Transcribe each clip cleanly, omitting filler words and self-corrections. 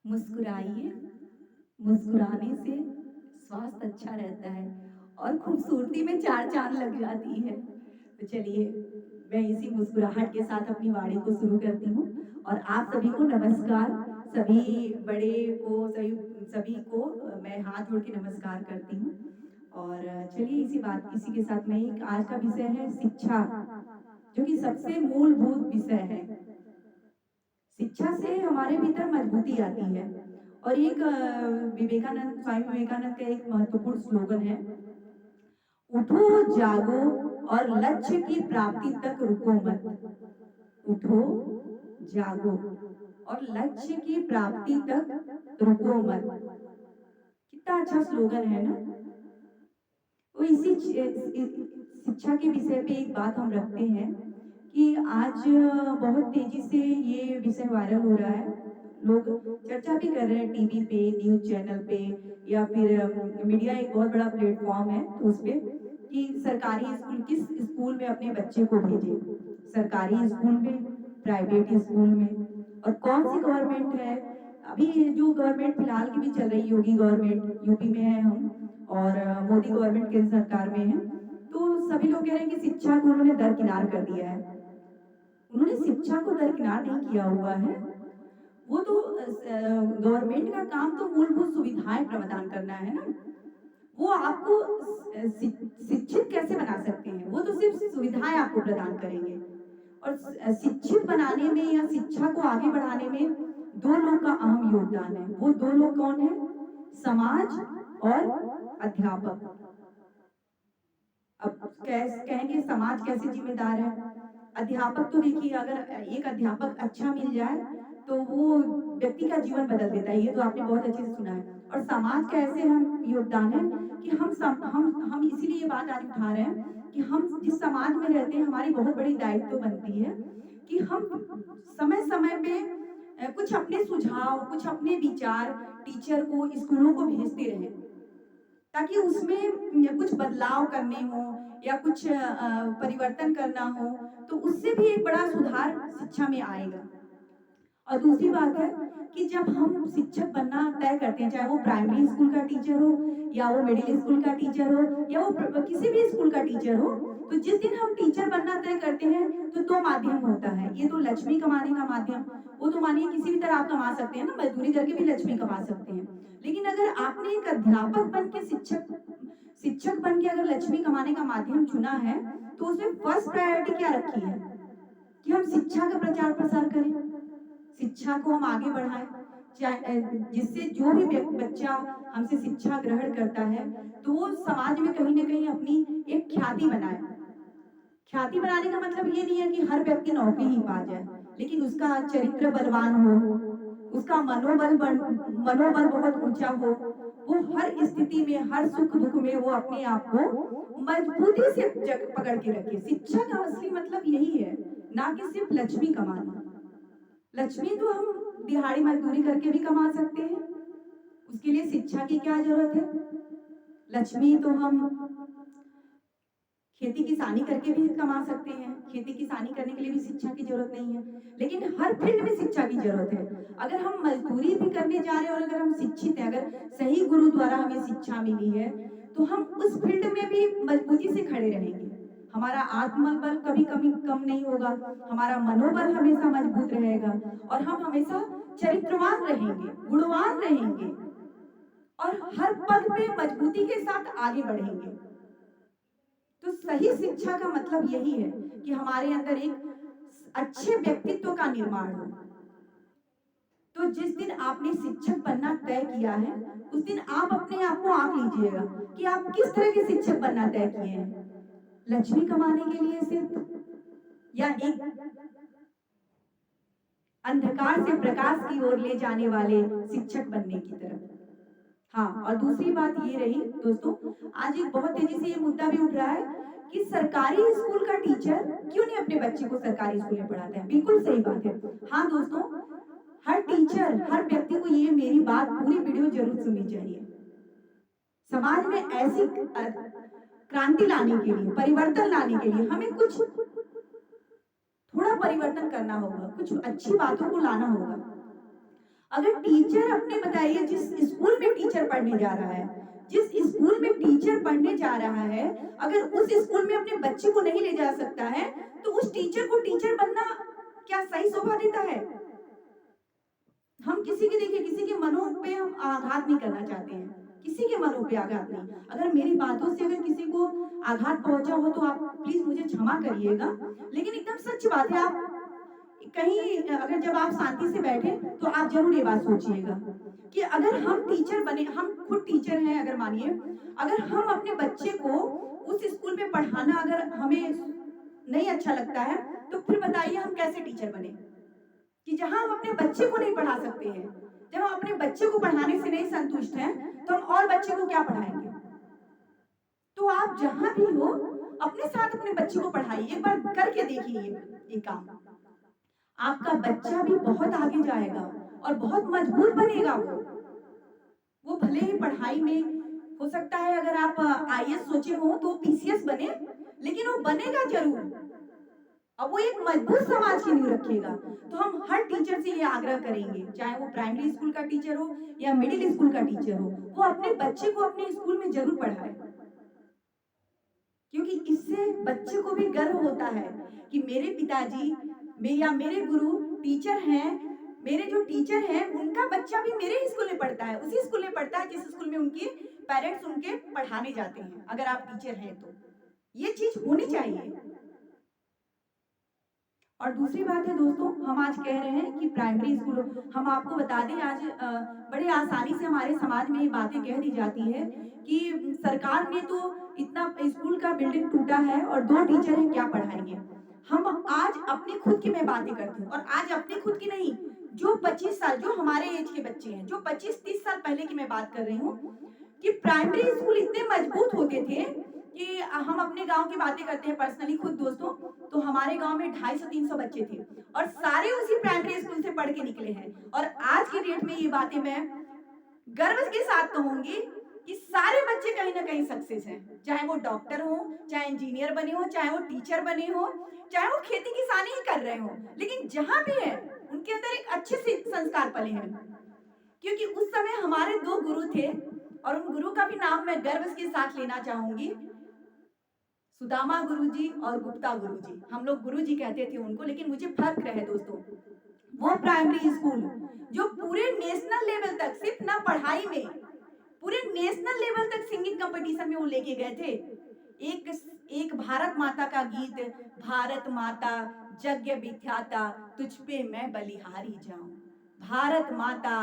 मुस्कुराइए, मुस्कुराने से स्वास्थ्य अच्छा रहता है और खूबसूरती में 4 चाँद लग जाती है। तो चलिए, मैं इसी मुस्कुराहट के साथ अपनी वाणी को शुरू करती हूँ और आप सभी को नमस्कार। सभी बड़े को सभी सभी को मैं हाथ जोड़ के नमस्कार करती हूँ और चलिए इसी के साथ में एक आज का विषय है शिक्षा, जो कि सबसे मूलभूत विषय है। शिक्षा से हमारे भीतर मजबूती आती है और एक स्वामी विवेकानंद का एक महत्वपूर्ण स्लोगन है, उठो जागो और लक्ष्य की प्राप्ति तक रुको मत। उठो जागो और लक्ष्य की प्राप्ति तक रुको मत। कितना अच्छा स्लोगन है ना। तो शिक्षा के विषय पे एक बात हम रखते हैं कि आज बहुत तेजी से ये विषय वायरल हो रहा है। लोग चर्चा भी कर रहे हैं टीवी पे, न्यूज़ चैनल पे या फिर मीडिया एक बहुत बड़ा प्लेटफ़ॉर्म है तो उसपे कि सरकारी स्कूल किस स्कूल में अपने बच्चे को भेजें। सरकारी स्कूल में, प्राइवेट स्कूल में और कौन-सी गवर्नमेंट है। अभी जो गवर्नमेंट फिलहाल की भी चल रही है, योगी गवर्नमेंट, यूपी में है हम और मोदी गवर्नमेंट केंद्र सरकार में है। तो सभी लोग कह रहे हैं कि शिक्षा को उन्होंने दरकिनार कर दिया है। उन्होंने शिक्षा को दरकिनार नहीं किया हुआ है। वो तो गवर्नमेंट का काम तो मूलभूत सुविधाएँ प्रदान करना है ना। वो आपको शिक्षित कैसे बना सकते हैं? वो तो सिर्फ़ सुविधाएँ आपको प्रदान करेंगे और शिक्षित बनाने में या शिक्षा को आगे बढ़ाने में 2 लोग का अहम योगदान है। वो 2 लोग कौन हैं? समाज और अध्यापक। अब कहेंगे समाज कैसे ज़िम्मेदार है? अध्यापक तो देखिए अगर एक अध्यापक अच्छा मिल जाए, तो वो व्यक्ति का जीवन बदल देता है, ये तो आपने बहुत अच्छे से सुना है। और समाज का ऐसे हम योगदान है कि हम इसीलिए ये बात आज उठा रहे हैं कि हम जिस समाज में रहते हैं, हमारी बहुत बड़ी दायित्व बनती है कि हम समय-समय पे कुछ अपने सुझाव, कुछ अपने विचार टीचर को, स्कूलों को भेजते रहें। ताकि उसमें कुछ बदलाव करने हों या कुछ परिवर्तन करना हो, तो उससे भी एक बड़ा सुधार शिक्षा में आएगा। और दूसरी बात है कि जब हम शिक्षक बनना तय करते हैं, चाहे वो प्राइमरी स्कूल का टीचर हो या वो मिडिल स्कूल का टीचर हो या वो किसी भी स्कूल का टीचर हो, तो जिस दिन हम टीचर बनना तय करते हैं, तो 2 माध्यम होता है। ये तो लक्ष्मी कमाने का माध्यम, वो तो मानिए किसी भी तरह आप कमा सकते हैं ना, मज़दूरी करके भी लक्ष्मी कमा सकते हैं। लेकिन अगर आपने एक अध्यापक बन के शिक्षक बन के अगर लक्ष्मी कमाने का माध्यम चुना है, तो उसमें फर्स्ट प्रायोरिटी क्या रखी है? कि हम शिक्षा का प्रचार-प्रसार करें। शिक्षा को हम आगे बढ़ाएँ, जिससे जो भी बच्चा हमसे शिक्षा ग्रहण करता है, तो वो समाज में कहीं न कहीं अपनी एक ख्याति बनाए। ख्याति बनाने का मतलब ये नहीं है कि हर व्यक्ति नौकरी ही पा जाए, लेकिन उसका चरित्र बलवान हो, उसका मनोबल बहुत ऊँचा हो, वो हर स्थिति में, हर सुख-दुःख में वो अपने आप को मजबूती से जग पकड़ के रखे। शिक्षा का असली मतलब यही है, ना कि सिर्फ़ लक्ष्मी कमाना। लक्ष्मी तो हम दिहाड़ी मज़दूरी करके भी कमा सकते हैं, उसके लिए शिक्षा की क्या ज़रूरत है? लक्ष्मी तो हम खेती-किसानी करके भी कमा सकते हैं, खेती-किसानी करने के लिए भी शिक्षा की ज़रूरत नहीं है, लेकिन हर फ़ील्ड में शिक्षा की ज़रूरत है। अगर हम मज़दूरी भी करने जा रहे हैं और अगर हम शिक्षित हैं, अगर सही गुरु द्वारा हमें शिक्षा मिली है, तो हम उस फ़ील्ड में भी मज़बूती से खड़े रहेंगे। हमारा आत्मबल कभी कम नहीं होगा, हमारा मनोबल हमेशा मजबूत रहेगा और हम हमेशा चरित्रवान रहेंगे, गुणवान रहेंगे और हर पल पे मजबूती के साथ आगे बढ़ेंगे। तो सही शिक्षा का मतलब यही है कि हमारे अंदर एक अच्छे व्यक्तित्व का निर्माण हो। तो जिस दिन आपने शिक्षक बनना तय किया है, उस दिन आप अपने आप को आँक लीजिएगा कि आप किस तरह के शिक्षक बनना तय किए हैं। लक्ष्मी कमाने के लिए सिर्फ़ या एक अंधकार से प्रकाश की ओर ले जाने वाले शिक्षक बनने की तरफ। हाँ, और दूसरी बात ये रही दोस्तों, आज एक बहुत तेज़ी से ये मुद्दा भी उठ रहा है कि सरकारी स्कूल का टीचर क्यों नहीं अपने बच्चे को सरकारी स्कूल में पढ़ाता है? बिल्कुल सही बात है। हाँ दोस्तों, हर टीचर, हर व्यक्ति को ये मेरी बात पूरी वीडियो ज़रूर सुननी चाहिए। समाज में ऐसी क्रांति लाने के लिए, परिवर्तन लाने के लिए हमें कुछ थोड़ा परिवर्तन करना होगा, कुछ अच्छी बातों को लाना होगा। अगर टीचर अपने बताइए जिस स्कूल में टीचर पढ़ने जा रहा है, जिस स्कूल में टीचर पढ़ने जा रहा है, अगर उस स्कूल में अपने बच्चे को नहीं ले जा सकता है, तो उस टीचर को टीचर बनना क्या सही शोभा देता है? हम किसी के देखिए किसी के मनों पे हम आघात नहीं करना चाहते हैं, किसी के मनों पे आघात नहीं। अगर मेरी बातों से अगर किसी को आघात पहुंचा हो तो आप प्लीज मुझे क्षमा करिएगा, लेकिन एकदम सच बात है। आप कहीं अगर जब आप शांति से बैठे तो आप जरूर ये बात सोचिएगा कि अगर हम टीचर बने, हम खुद टीचर हैं, अगर मानिए अगर हम अपने बच्चे को उस स्कूल में पढ़ाना अगर हमें नहीं अच्छा लगता है, तो फिर बताइए हम कैसे टीचर बने? कि जहां हम अपने बच्चे को नहीं पढ़ा सकते हैं, जब हम अपने बच्चे को पढ़ाने से नहीं संतुष्ट हैं, तो हम और बच्चे को क्या पढ़ाएंगे? तो आप जहां भी हो अपने साथ अपने बच्चे को पढ़ाइए, एक बार करके देखिए ये काम। आपका बच्चा भी बहुत आगे जाएगा और बहुत मजबूत बनेगा। वो भले ही पढ़ाई में हो सकता है अगर आप आईएएस सोचे हो तो पीसीएस बने, लेकिन वो बनेगा जरूर। अब वो एक मजबूत समाज की नींव रखेगा। तो हम हर टीचर से ये आग्रह करेंगे, चाहे वो प्राइमरी स्कूल का टीचर हो या मिडिल स्कूल का टीचर हो, वो अपने बच्चे को अपने स्कूल में जरूर पढ़ाए, क्योंकि इससे बच्चे को भी गर्व होता है कि मेरे पिताजी या मेरे गुरु टीचर हैं, मेरे जो टीचर हैं उनका बच्चा भी मेरे ही स्कूल में पढ़ता है, उसी स्कूल में पढ़ता है जिस स्कूल में उनके पेरेंट्स उनके पढ़ाने जाते हैं। अगर आप टीचर हैं तो ये चीज होनी चाहिए। और दूसरी बात है दोस्तों, हम आज कह रहे हैं कि प्राइमरी स्कूल, हम आपको बता दें आज बड़े आसानी से हमारे समाज में ये बातें कह दी जाती है कि सरकार ने तो इतना स्कूल का बिल्डिंग टूटा है और 2 टीचर हैं क्या पढ़ाएंगे। हम आज अपनी खुद की मैं बातें करती हूँ, और आज अपनी खुद की नहीं, जो 25 साल जो हमारे एज के बच्चे हैं, जो 25-30 साल पहले की मैं बात कर रही हूँ, कि प्राइमरी स्कूल इतने मजबूत होते थे कि हम अपने गांव की बातें करते हैं पर्सनली खुद दोस्तों, तो हमारे गांव में 250-300 बच्चे थे और सारे उसी प्राइमरी स्कूल से पढ़ के निकले हैं। और आज की डेट में ये बातें मैं गर्व के साथ कहूंगी कि सारे बच्चे कहीं ना कहीं सक्सेस हैं, चाहे वो डॉक्टर हो, चाहे इंजीनियर बने हो, चाहे वो टीचर बने हो, चाहे वो खेती किसानी ही कर रहे हो, लेकिन जहां भी है उनके अंदर एक अच्छे से संस्कार पले हैं। क्योंकि उस समय हमारे 2 गुरु थे और उन गुरु का भी नाम मैं गर्व के साथ लेना चाहूंगी, सुदामा गुरुजी और गुप्ता गुरुजी। हम लोग गुरुजी कहते थे उनको, लेकिन मुझे फर्क है दोस्तों। वो प्राइमरी स्कूल जो पूरे नेशनल लेवल तक, सिर्फ ना पढ़ाई में, पूरे नेशनल लेवल तक सिंगिंग कंपटीशन में वो लेके गए थे। एक एक भारत माता का गीत, भारत माता जग विख्याता तुझ पे मैं बलिहारी जाऊं, भारत माता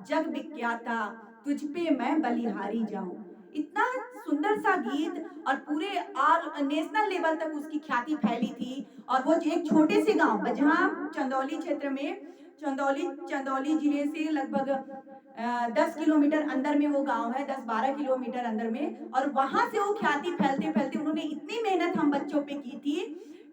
जग विख्याता तुझ पे मैं बलिहारी जाऊं। इतना सुंदर सा गीत और पूरे ऑल नेशनल लेवल तक उसकी ख्याति फैली थी। और वो एक छोटे से गांव जहां चंदौली क्षेत्र में, चंदौली जिले से लगभग 10 किलोमीटर अंदर में वो गांव है, 10-12 किलोमीटर अंदर में, और वहां से वो ख्याति फैलते फैलते उन्होंने इतनी मेहनत हम बच्चों पे की थी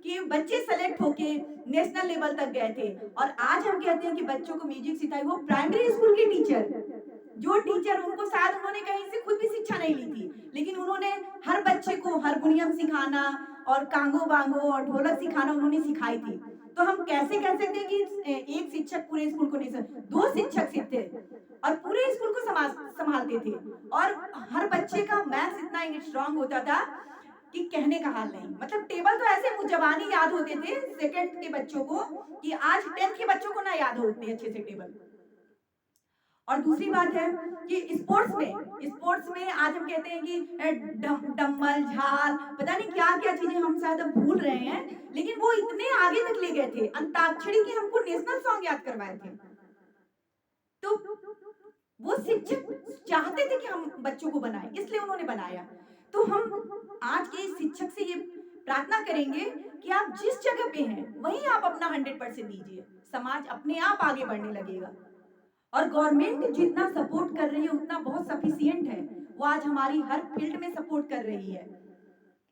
कि बच्चे सेलेक्ट होके नेशनल लेवल तक गए थे। और आज हम कहते हैं कि बच्चों को म्यूजिक सिखाई वो प्राइमरी स्कूल के टीचर, जो टीचर उनको शायद उन्होंने कहीं से खुद भी शिक्षा नहीं ली थी, लेकिन उन्होंने हर बच्चे को हारमोनियम सिखाना और कांगो बांगो और ढोलक सिखाना उन्होंने सिखाई थी। तो हम कैसे कह सकते हैं कि एक शिक्षक पूरे स्कूल को नहीं, 2 शिक्षक सिर्फ थे और पूरे स्कूल को संभालते थे। और हर बच्चे का मैथ्स इतना स्ट्रांग होता था कि कहने का हाल नहीं, मतलब टेबल तो ऐसे मुजबानी याद होते थे सेकंड के बच्चों को कि आज 10th के बच्चों को ना याद होते अच्छे से टेबल। और दूसरी बात है कि स्पोर्ट्स में आज हम कहते हैं कि डम्बल झाल पता नहीं क्या क्या चीजें हम शायद अब भूल रहे हैं, लेकिन वो इतने आगे तक ले गए थे, अंताक्षरी के हमको नेशनल सॉन्ग याद करवाए थे। तो वो शिक्षक चाहते थे कि हम बच्चों को बनाएं, इसलिए उन्होंने बनाया। तो हम आज के शिक्षक से ये प्रार्थना करेंगे कि आप जिस जगह पे हैं वहीं आप अपना 100% दीजिए, समाज अपने आप आगे बढ़ने लगेगा। और गवर्नमेंट जितना सपोर्ट कर रही है उतना बहुत सफिशिएंट है, वो आज हमारी हर फील्ड में सपोर्ट कर रही है।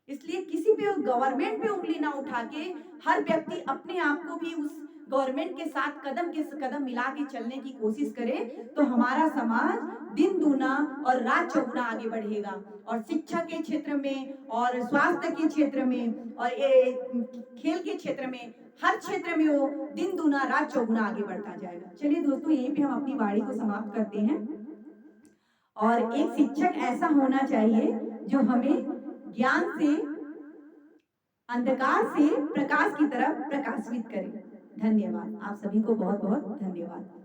इसलिए किसी पे गवर्नमेंट पे उंगली ना उठा के हर व्यक्ति अपने आप को भी उस गवर्नमेंट के साथ कदम के कदम मिला के चलने की कोशिश करे, तो हमारा समाज दिन दूना और रात चौगुना आगे बढ़ेगा। और शिक्षा के क्षेत्र में और स्वास्थ्य के क्षेत्र में और खेल के क्षेत्र में हर क्षेत्र में वो दिन दूना रात चौगुना आगे बढ़ता जाएगा। चलिए दोस्तों, यहीं पे हम अपनी वाणी को समाप्त करते हैं। और एक शिक्षक ऐसा होना चाहिए जो हमें ज्ञान से, अंधकार से प्रकाश की तरफ प्रकाशित करे। धन्यवाद। आप सभी को बहुत बहुत धन्यवाद।